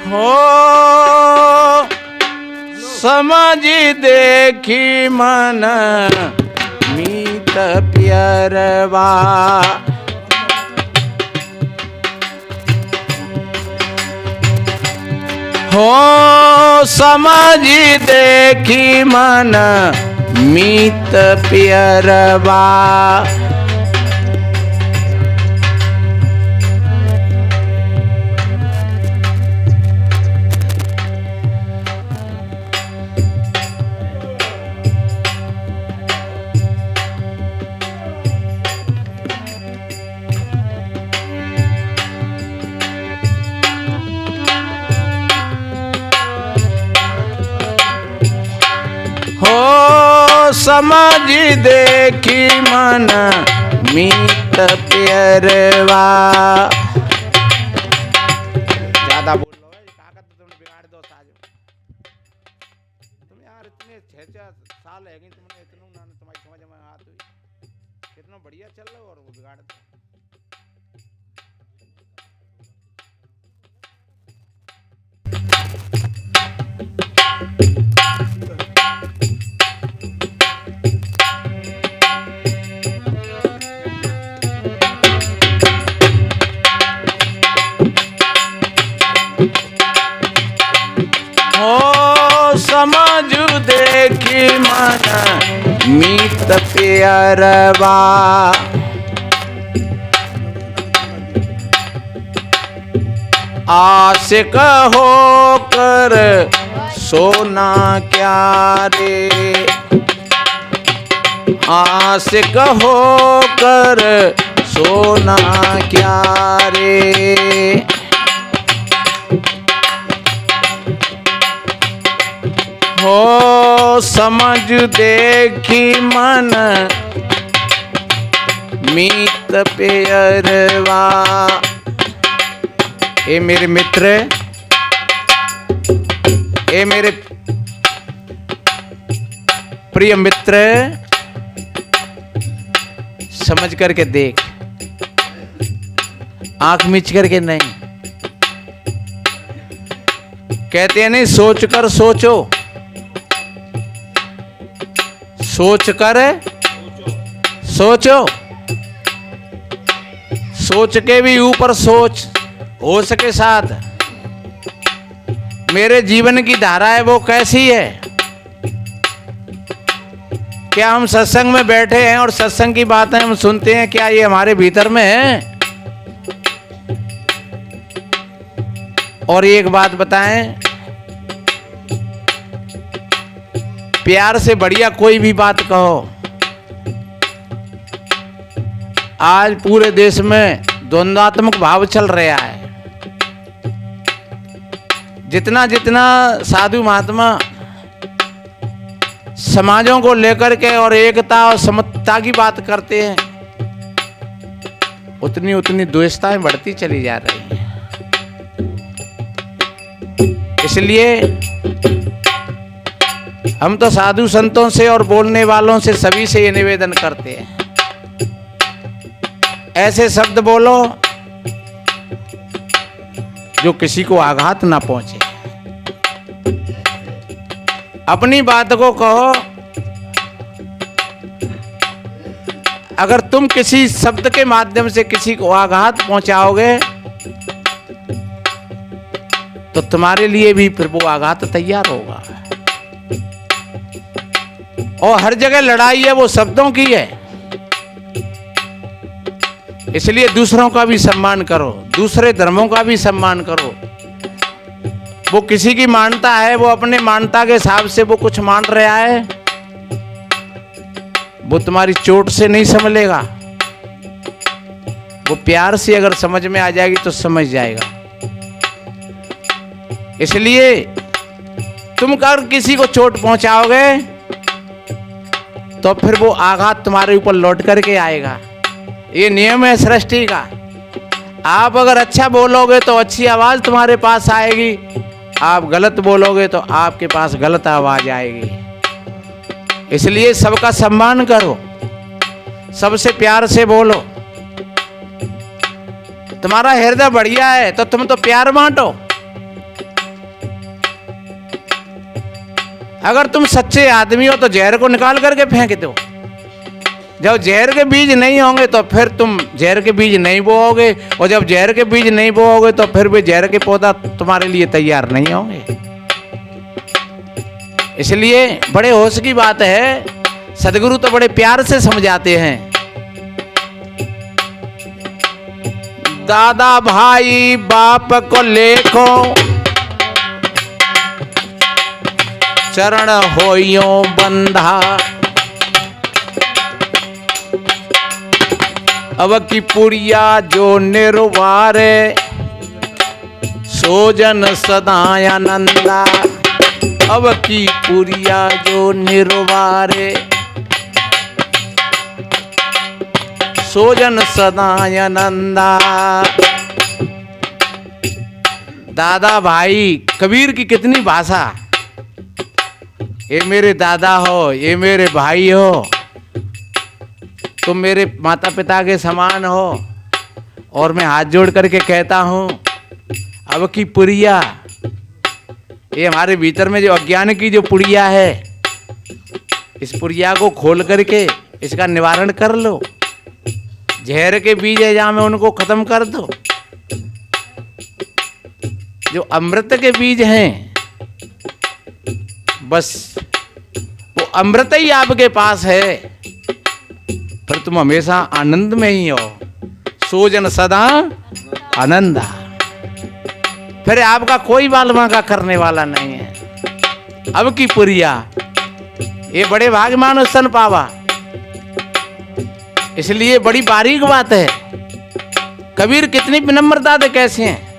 हो समझ देखी मन मीत प्यरवा, हो समझ देखी मन मीत प्यरवा। समझ देखी मन मीत प्यरवा। ज्यादा बोल लो, कागज तो तुमने बिगाड़ दो साज। तुम यार इतने 6 साल है कि तुमने इतना ना तुम्हारी समझ में हाथ हुई, कितना बढ़िया चल रहा हो और वो बिगाड़ दो। समझ देखी मन मीत प्यरवा। आशिक होकर सोना क्या रे, आशिक होकर सोना क्या रे। हो समझ देखी मन मीत प्यरवा। ए मेरे मित्र, ए मेरे प्रिय मित्र, समझ करके देख, आंख मीच करके नहीं। कहते हैं नहीं, सोच कर सोचो, सोच कर सोचो, सोच के भी ऊपर सोच हो सके साथ। मेरे जीवन की धारा है वो कैसी है? क्या हम सत्संग में बैठे हैं और सत्संग की बातें हम सुनते हैं, क्या ये हमारे भीतर में है? और एक बात बताएं, प्यार से बढ़िया कोई भी बात कहो। आज पूरे देश में द्वंद्वात्मक भाव चल रहा है। जितना जितना साधु महात्मा समाजों को लेकर के और एकता और समता की बात करते हैं, उतनी उतनी द्वेषताएं बढ़ती चली जा रही हैं। इसलिए हम तो साधु संतों से और बोलने वालों से सभी से ये निवेदन करते हैं, ऐसे शब्द बोलो जो किसी को आघात ना पहुंचे। अपनी बात को कहो। अगर तुम किसी शब्द के माध्यम से किसी को आघात पहुंचाओगे तो तुम्हारे लिए भी फिर वो आघात तैयार होगा। और हर जगह लड़ाई है वो शब्दों की है। इसलिए दूसरों का भी सम्मान करो, दूसरे धर्मों का भी सम्मान करो। वो किसी की मानता है, वो अपने मानता के हिसाब से वो कुछ मान रहा है, वो तुम्हारी चोट से नहीं समझेगा। वो प्यार से अगर समझ में आ जाएगी तो समझ जाएगा। इसलिए तुम अगर किसी को चोट पहुंचाओगे तो फिर वो आघात तुम्हारे ऊपर लौट करके आएगा। ये नियम है सृष्टि का। आप अगर अच्छा बोलोगे तो अच्छी आवाज तुम्हारे पास आएगी, आप गलत बोलोगे तो आपके पास गलत आवाज आएगी। इसलिए सबका सम्मान करो, सबसे प्यार से बोलो। तुम्हारा हृदय बढ़िया है तो तुम तो प्यार बांटो। अगर तुम सच्चे आदमी हो तो जहर को निकाल करके फेंक दो। जब जहर के बीज नहीं होंगे तो फिर तुम जहर के बीज नहीं बोओगे, और जब जहर के बीज नहीं बोओगे तो फिर भी जहर के पौधा तुम्हारे लिए तैयार नहीं होंगे। इसलिए बड़े होश की बात है, सदगुरु तो बड़े प्यार से समझाते हैं। दादा भाई बाप को लेखो, चरण होइयो बंधा, अब की पुरिया जो निर्वारे, सोजन सदानंदा। अब की पुरिया जो निर्वारे, सोजन सदानंदा। दादा भाई, कबीर की कितनी भाषा। ये मेरे दादा हो, ये मेरे भाई हो, तुम मेरे माता पिता के समान हो, और मैं हाथ जोड़ करके कहता हूँ अब की पुरिया, ये हमारे भीतर में जो अज्ञान की जो पुड़िया है, इस पुड़िया को खोल करके इसका निवारण कर लो। जहर के बीज है जहाँ में उनको खत्म कर दो। जो अमृत के बीज हैं, बस वो अमृत ही आपके पास है, पर तुम हमेशा आनंद में ही हो। सोजन सदा आनंदा, फिर आपका कोई बालमा का करने वाला नहीं है। अब की पुरिया, ये बड़े भाग्यमान सन पावा। इसलिए बड़ी बारीक बात है। कबीर कितनी विनम्रता दे कैसे हैं,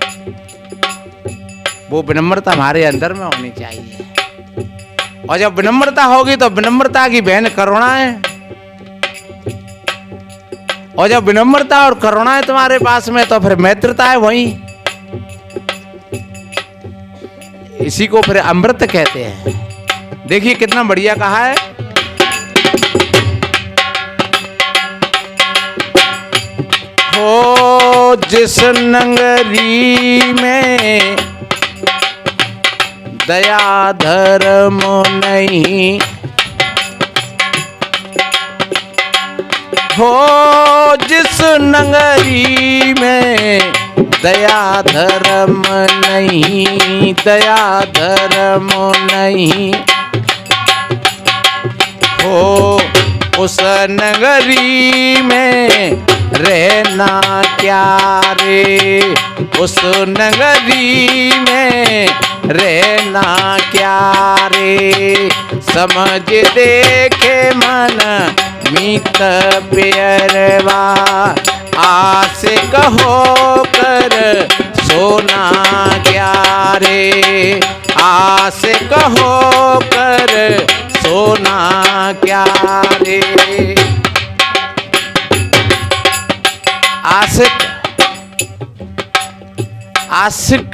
वो विनम्रता हमारे अंदर में होनी चाहिए। और जब विनम्रता होगी तो विनम्रता की बहन करुणा है। और जब विनम्रता और करुणा है तुम्हारे पास में तो फिर मैत्रता है वही। इसी को फिर अमृत कहते हैं। देखिए कितना बढ़िया कहा है। हो जिस नगरी में दया धर्म नहीं, हो जिस नगरी में दया धर्म नहीं, दया धर्म नहीं, हो उस नगरी में रहना क्या रे, उस नगरी में रहना क्या रे। समझ देखे मन मीत प्यारवा, आस कहो कर सोना क्या रे, आस कहो कर सोना क्या रे। आशिक, आशिक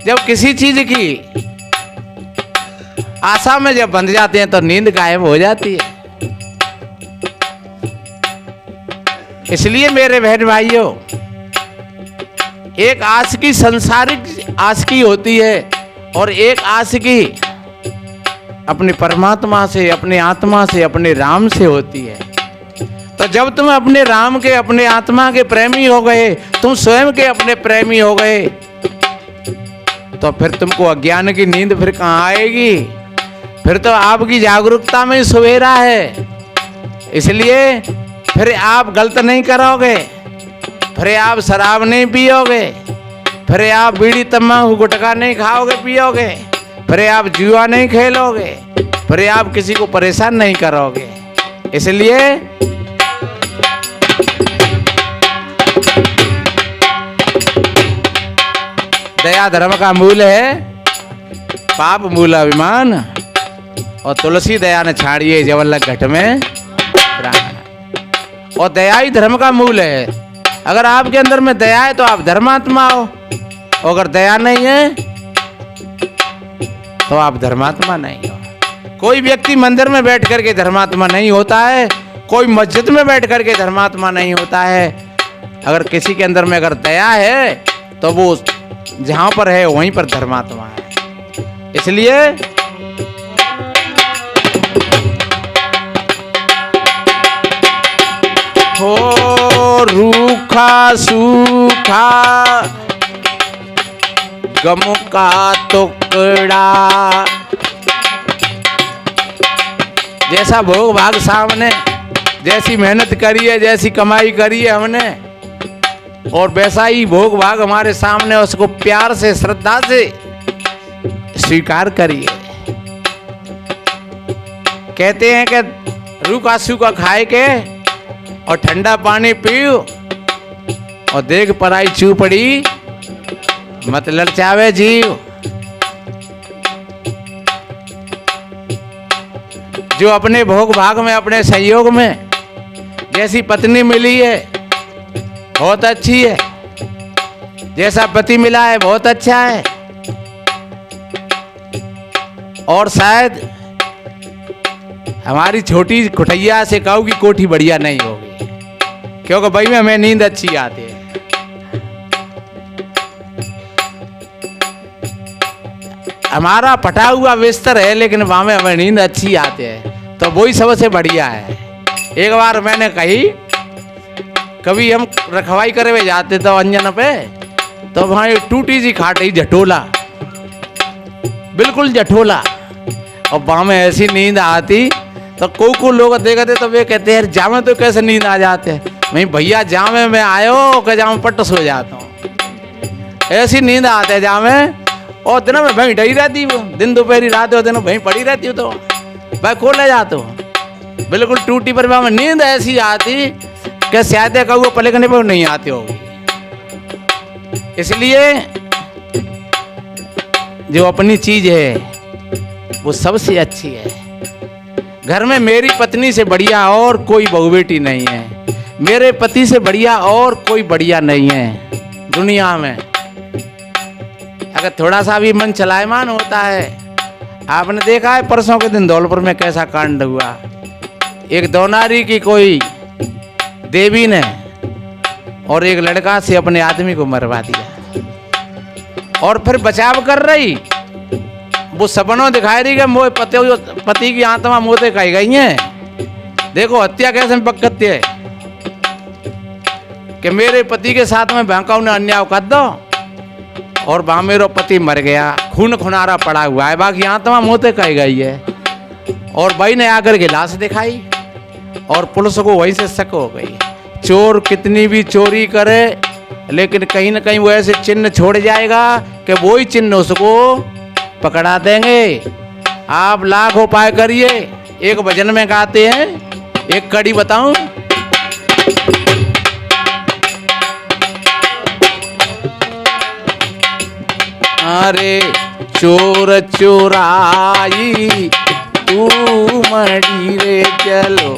जब किसी चीज की आशा में जब बंध जाते हैं तो नींद गायब हो जाती है। इसलिए मेरे बहन भाइयों, एक आशिकी संसारिक आशिकी होती है और एक आशिकी अपने परमात्मा से, अपने आत्मा से, अपने राम से होती है। तो जब तुम अपने राम के, अपने आत्मा के प्रेमी हो गए, तुम स्वयं के अपने प्रेमी हो गए, तो फिर तुमको अज्ञान की नींद फिर कहाँ आएगी। फिर तो आपकी जागरूकता में सवेरा है। इसलिए फिर आप गलत नहीं करोगे, फिर आप शराब नहीं पियोगे, फिर आप बीड़ी तम्बाकू गुटखा नहीं खाओगे पियोगे, फिर आप जुआ नहीं खेलोगे, फिर आप किसी को परेशान नहीं करोगे। इसलिए दया धर्म का मूल है, पाप मूल अभिमान, और तुलसी दया न छाड़िए जवल्लभ घट में प्राण। और दया ही धर्म का मूल है। अगर आपके अंदर में दया है तो आप धर्मात्मा हो, और अगर दया नहीं है तो आप धर्मात्मा नहीं हो। कोई व्यक्ति मंदिर में बैठ करके धर्मात्मा नहीं होता है, कोई मस्जिद में बैठ करके धर्मात्मा नहीं होता है। अगर किसी के अंदर में अगर दया है तो वो जहाँ पर है वहीं पर धर्मात्मा है। इसलिए हो रूखा सूखा गम का टुकड़ा, जैसा भोग भाग सामने, जैसी मेहनत करी है, जैसी कमाई करी है हमने, और वैसा ही भोग भाग हमारे सामने, उसको प्यार से श्रद्धा से स्वीकार करिए। कहते हैं कि रूखा सूखा खाए के और ठंडा पानी पियो और देख पराई चूपड़ी मत ललचावे जीव। जो अपने भोग भाग में, अपने संयोग में जैसी पत्नी मिली है बहुत अच्छी है, जैसा पति मिला है बहुत अच्छा है, और शायद हमारी छोटी कुठैया से कहूँ कि कोठी बढ़िया नहीं होगी, क्योंकि भाई में हमें नींद अच्छी आती है। हमारा फटा हुआ बिस्तर है लेकिन वहां में हमें नींद अच्छी आती है, तो वही सबसे बढ़िया है। एक बार मैंने कही, कभी हम रखवाई करे हुए जाते तो अंजन पे, तो वहां एक टूटी सी खाट ही झटोला, बिल्कुल झटोला, और वहां में ऐसी नींद आती तो को लोग देखते तो वे कहते हैं जामे तो कैसे नींद आ जाते हैं। मैं भैया जामे में आयो कि जामे पट सो जाता हूँ, ऐसी नींद आते है जामे, और दिन में भई डरी रहती वो, दिन दोपहरी रात हो दिन भई पड़ी रहती हो, तो भाई खो ले जाते हो बिल्कुल टूटी पर में नींद ऐसी आती कि शायद कहूँ पलकने पर नहीं आती होगी। इसलिए जो अपनी चीज है वो सबसे अच्छी है। घर में मेरी पत्नी से बढ़िया और कोई बहू बेटी नहीं है, मेरे पति से बढ़िया और कोई बढ़िया नहीं है दुनिया में। अगर थोड़ा सा भी मन चलायमान होता है, आपने देखा है परसों के दिन धौलपुर में कैसा कांड हुआ, एक दौनारी की कोई देवी ने और एक लड़का से अपने आदमी को मरवा दिया, और फिर बचाव कर रही, वो सपनों दिखाई रही कि मोए पति की आत्मा मोते कही गई है। देखो हत्या कैसे पकड़ती है कि मेरे पति के साथ में भयंकर ने अन्याय कर दो, और वहां मेरा पति मर गया, खून खुनारा पड़ा हुआ है, बाकी आत्मा मोते कही गई है। और भाई ने आकर के लाश दिखाई और पुलिस को वहीं से शक हो गई। चोर कितनी भी चोरी करे लेकिन कहीं ना कहीं वो ऐसे चिन्ह छोड़ जाएगा कि वो ही चिन्ह उसको पकड़ा देंगे। आप लाख उपाय करिए, एक भजन में गाते हैं, एक कड़ी बताऊं, अरे चोर चोराई तू मड़ी रे चलो,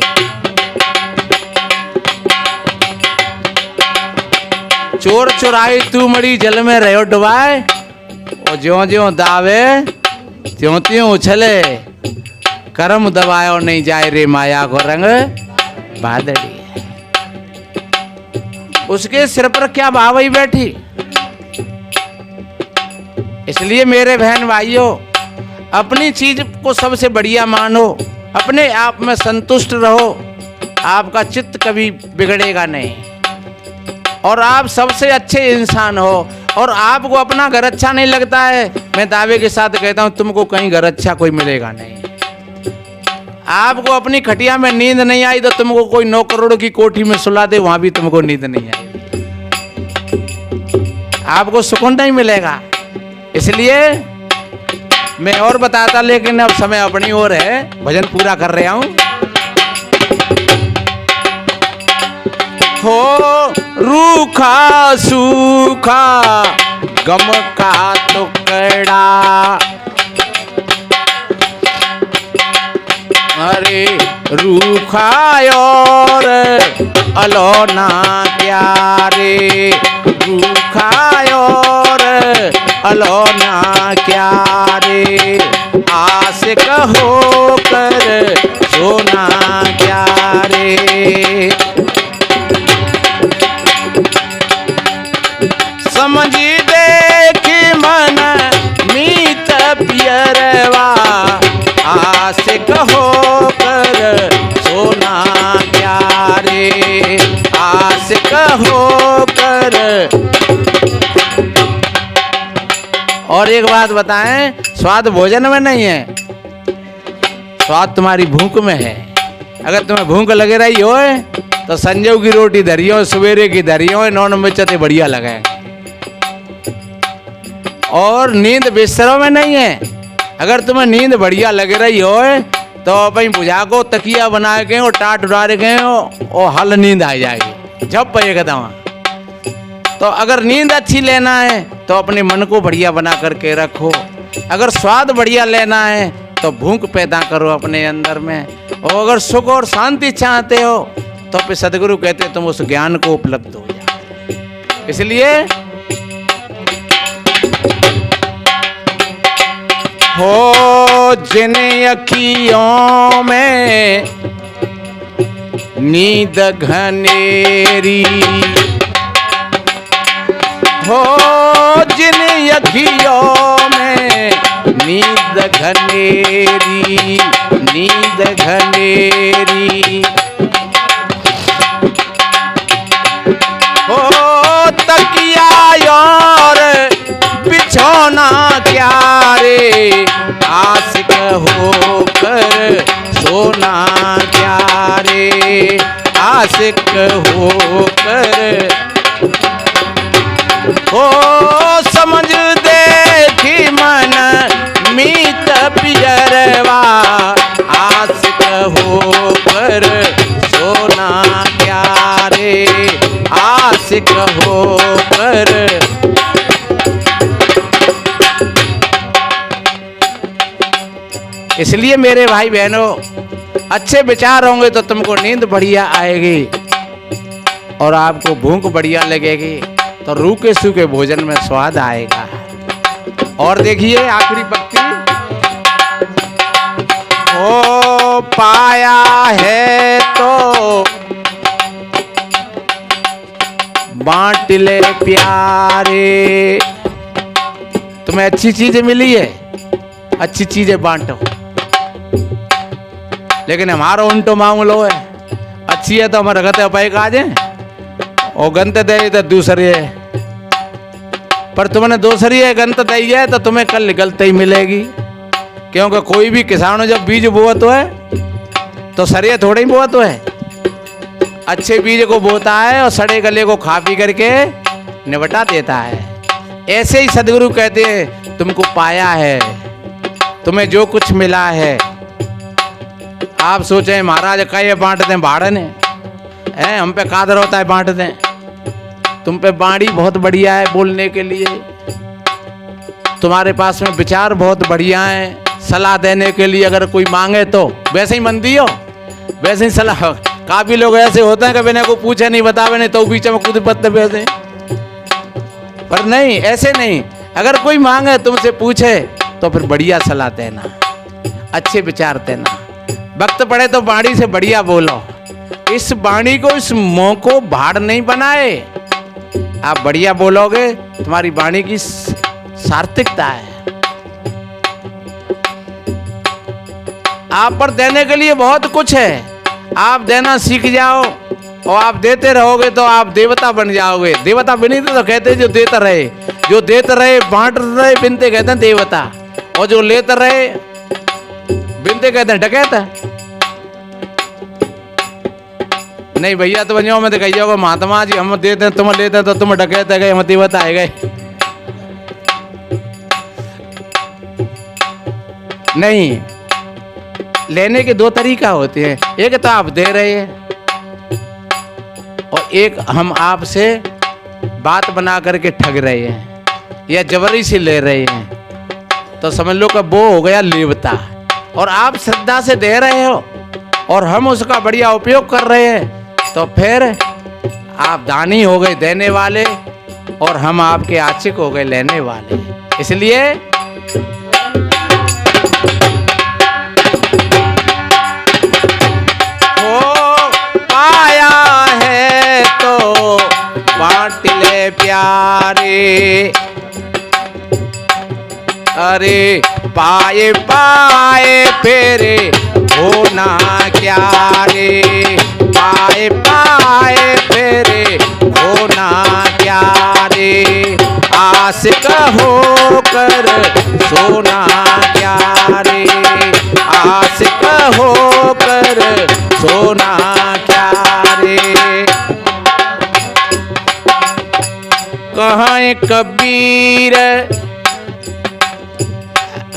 चोर चुराई तू मड़ी जल में रहो डुबाए, और ज्यों ज्यों दावे त्यों त्यों उछले, कर्म दबायो नहीं जाए रे माया को रंग बादड़ी। उसके सिर पर क्या बावई बैठी। इसलिए मेरे बहन भाइयों, अपनी चीज को सबसे बढ़िया मानो, अपने आप में संतुष्ट रहो, आपका चित्त कभी बिगड़ेगा नहीं, और आप सबसे अच्छे इंसान हो। और आपको अपना घर अच्छा नहीं लगता है, मैं दावे के साथ कहता हूं तुमको कहीं घर अच्छा कोई मिलेगा नहीं। आपको अपनी खटिया में नींद नहीं आई तो तुमको कोई 9 करोड़ की कोठी में सुला दे, वहां भी तुमको नींद नहीं आएगी, आपको सुकून नहीं मिलेगा। इसलिए मैं और बताता, लेकिन अब समय अपनी ओर है, भजन पूरा कर रहा हूं। हो रूखा सूखा गम का टुकड़ा, अरे रूखा और अलोना क्या रे, रूखा और अलोना क्या रे, आस कहो कर सोना क्या रे, समझी देख मन मीत पियर होकर। और एक बात बताएं, स्वाद भोजन में नहीं है, स्वाद तुम्हारी भूख में है। अगर तुम्हें भूख लगे रही हो तो संजू की रोटी धरियो, सवेरे की धरियो, नॉन में चते बढ़िया लगे। और नींद बिस्तरों में नहीं है। अगर तुम्हें नींद बढ़िया लग रही हो तो अपनी बुझा को तकिया बना के और टाट उड़ा के और हल नींद आ जाएगी जब एकदम। तो अगर नींद अच्छी लेना है तो अपने मन को बढ़िया बना करके रखो। अगर स्वाद बढ़िया लेना है तो भूख पैदा करो अपने अंदर में। और अगर सुख और शांति चाहते हो तो फिर सदगुरु कहते तुम उस ज्ञान को उपलब्ध हो जाओ। इसलिए हो जिन अखियों में नींद घनेरी, हो जिन अखियों में नींद घनेरी, नींद घनेरी, हो तकिया और बिछौना क्या रे, आशिक होकर सोना क्या रे, आशिक होकर। हो समझ देखी मन मीत पियरवा, आशिक होकर सोना क्या रे, आशिक होकर। इसलिए मेरे भाई बहनों, अच्छे विचार होंगे तो तुमको नींद बढ़िया आएगी और आपको भूख बढ़िया लगेगी, तो रूखे सूखे भोजन में स्वाद आएगा। और देखिए आखिरी पंक्ति, ओ पाया है तो बांट ले प्यारे। तुम्हें अच्छी चीजें मिली है, अच्छी चीजें बांटो। लेकिन हमारा उल्टो मामलो है, अच्छी है तो हमारे गते उपाय काजे और गंत दे तो दूसरे है। पर तुमने दूसरी है गंत दी है तो तुम्हें कल निकलते ही मिलेगी। क्योंकि कोई भी किसान जब बीज बोत है तो सरिये थोड़े ही बोत है, अच्छे बीज को बोता है और सड़े गले को खा पी करके निपटा देता है। ऐसे ही सदगुरु कहते हैं तुमको पाया है, तुम्हें जो कुछ मिला है। आप सोचे महाराज का ये बांट दें भाड़े ने, हम पे कादर होता है बांट दें। तुम पे बाणी बहुत बढ़िया है बोलने के लिए, तुम्हारे पास में विचार बहुत बढ़िया है सलाह देने के लिए। अगर कोई मांगे तो वैसे ही मन दियो, वैसे ही सलाह। काफी लोग ऐसे होते हैं कि बिना को पूछे नहीं बतावे नहीं तो बीच में खुद पत्ते वैसे। पर नहीं, ऐसे नहीं। अगर कोई मांगे तुमसे पूछे तो फिर बढ़िया सलाह देना, अच्छे विचार देना। वक्त पड़े तो बाणी से बढ़िया बोलो। इस बाणी को, इस मुंह को भाड़ नहीं बनाए। आप बढ़िया बोलोगे, तुम्हारी वाणी की सार्थकता है। आप पर देने के लिए बहुत कुछ है, आप देना सीख जाओ और आप देते रहोगे तो आप देवता बन जाओगे। देवता बनी तो कहते जो देता रहे, जो देता रहे बांट रहे बिनते कहते हैं देवता, और जो लेता रहे बिनते कहते हैं डकैता। नहीं भैया तो बनियो, मैं तो कही जाओगे महात्मा जी हम देते हैं तुम लेते हैं तो तुम डकैते गए, हम देवता आए गए। नहीं, लेने के दो तरीका होते हैं। एक तो आप दे रहे हैं और एक हम आपसे बात बना करके ठग रहे हैं या जबरी से ले रहे हैं, तो समझ लो कि वो हो गया लेवता। और आप श्रद्धा से दे रहे हो और हम उसका बढ़िया उपयोग कर रहे हैं, तो फिर आप दानी हो गए देने वाले और हम आपके आशिक हो गए लेने वाले। इसलिए पाया है तो बांट ले प्यारे। अरे पाए पाए फेरे होना क्या रे, पाए पाए फेरे आशिक होकर सोना क्या रे, आशिक होकर सोना क्या रे। कहाँ कबीर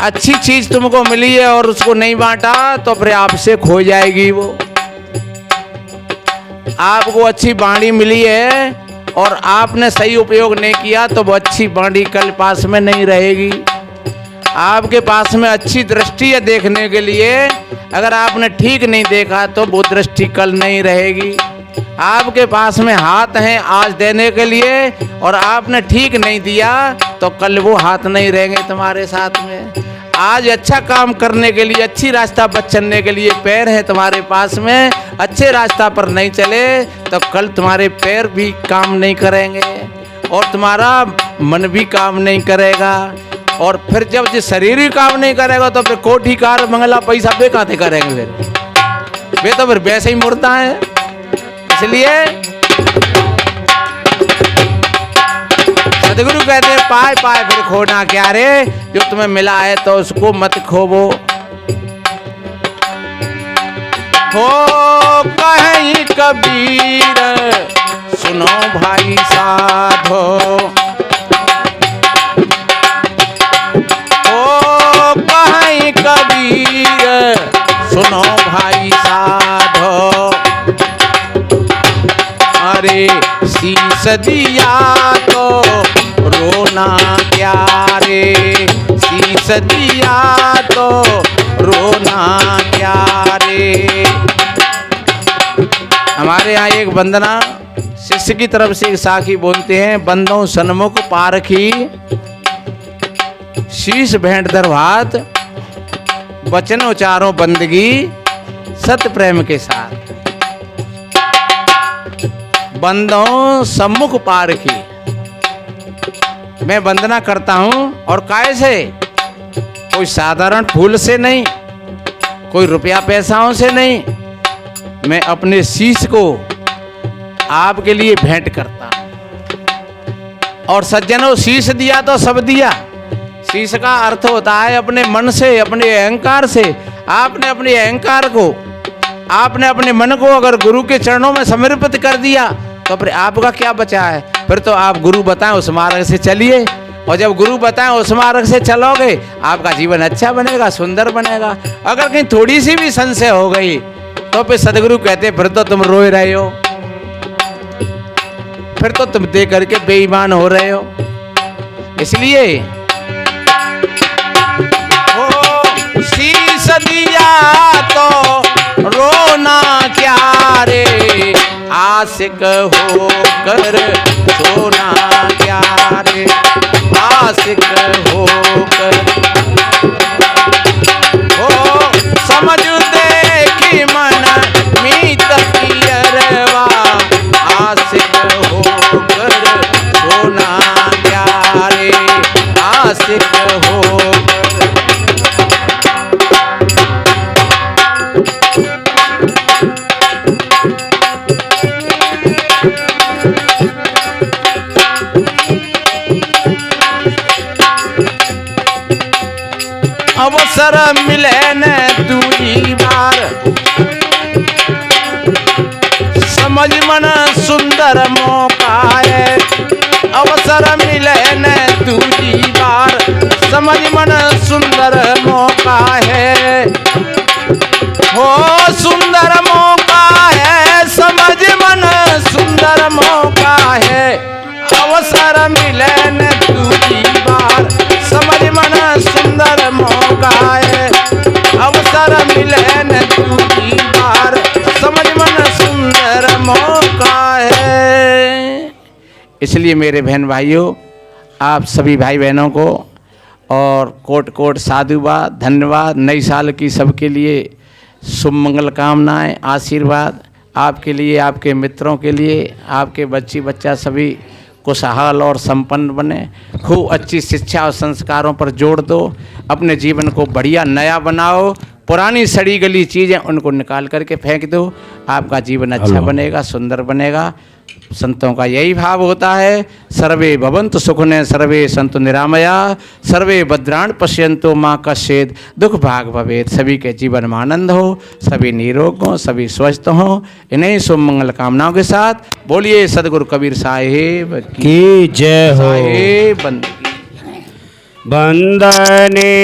अच्छी चीज तुमको मिली है और उसको नहीं बांटा तो फिर आपसे खो जाएगी वो। आपको अच्छी बाणी मिली है और आपने सही उपयोग नहीं किया तो वो अच्छी बाणी कल पास में नहीं रहेगी। आपके पास में अच्छी दृष्टि है देखने के लिए, अगर आपने ठीक नहीं देखा तो वो दृष्टि कल नहीं रहेगी। आपके पास में हाथ हैं आज देने के लिए और आपने ठीक नहीं दिया तो कल वो हाथ नहीं रहेंगे तुम्हारे साथ में। आज अच्छा काम करने के लिए, अच्छी रास्ता पर चलने के लिए पैर है तुम्हारे पास में, अच्छे रास्ता पर नहीं चले तो कल तुम्हारे पैर भी काम नहीं करेंगे और तुम्हारा मन भी काम नहीं करेगा। और फिर जब ये शरीर ही काम नहीं करेगा तो फिर कोठी कार बंगला पैसा वे कहाँ से करेंगे, फिर वे तो फिर वैसे ही मुड़ता है। इसलिए सदगुरु कहते हैं पाए पाए फिर खोना क्या रे, जो तुम्हें मिला है तो उसको मत खोवो। हो कहीं कबीर सुनो भाई साधो, हो कहीं कबीर सुनो भाई साधो। अरे शीश दिया तो रोना क्या रे, शीश दिया तो रोना क्या रे। हमारे यहाँ एक वंदना शिष्य की तरफ से एक साखी बोलते हैं, बंदों सन्मुख पारखी शीश भेंट दरभात, वचन उचारो बंदगी सत्य प्रेम के साथ। बंदों सम्मुख पारखी, मैं वंदना करता हूं और काय से, कोई साधारण फूल से नहीं, कोई रुपया पैसाओं से नहीं, मैं अपने शीश को आपके लिए भेंट करता हूं। और सज्जनों शीश दिया तो सब दिया, शीश का अर्थ होता है अपने मन से, अपने अहंकार से। आपने अपने अहंकार को, आपने अपने मन को अगर गुरु के चरणों में समर्पित कर दिया तो फिर आपका क्या बचा है, फिर तो आप गुरु बताएं उस मार्ग से चलिए। और जब गुरु बताएं उस मार्ग से चलोगे आपका जीवन अच्छा बनेगा, सुंदर बनेगा। अगर कहीं थोड़ी सी भी संशय हो गई तो फिर सदगुरु कहते फिर तो तुम रोए रहे हो, फिर तो तुम दे करके बेईमान हो रहे हो। इसलिए शीश दिया तो रोना क्या रे, आशिक होकर सोना क्या रे, आशिक होकर। हो समझ देखी मन मीत पियरवा, आशिक होकर सोना क्या रे, आशिक होकर। अवसर मिले न दूरी बार, समझ मन सुंदर मौका है। अवसर मिले न दूरी बार, समझ मन सुंदर मौका है। हो सुंदर मौका है, समझ मन सुंदर मौका है। अवसर मिले न दूरी बार, समझ मन सुंदर मौका है। अवसर मिले न दूरी बार, समझ मन सुंदर मौका है। इसलिए मेरे बहन भाइयों, आप सभी भाई बहनों को और कोट कोट साधुवाद, धन्यवाद। नई साल की सबके लिए शुभ मंगल कामनाएं, आशीर्वाद आपके लिए, आपके मित्रों के लिए, आपके बच्ची बच्चा सभी खुशहाल और संपन्न बने। खूब अच्छी शिक्षा और संस्कारों पर जोड़ दो, अपने जीवन को बढ़िया नया बनाओ। पुरानी सड़ी गली चीज़ें उनको निकाल करके फेंक दो, आपका जीवन अच्छा बनेगा, सुंदर बनेगा। संतों का यही भाव होता है। सर्वे भवन्तु सुखिनः सर्वे सन्तु निरामया सर्वे भद्राणि पश्यन्तु मां कश्चित् दुख भाग भवेत्। सभी के जीवन में आनंद हो, सभी निरोग हों, सभी स्वस्थ हों। इन्हीं शुभ मंगल कामनाओं के साथ बोलिए सदगुरु कबीर साहिब की जय हो। साहिब बंदने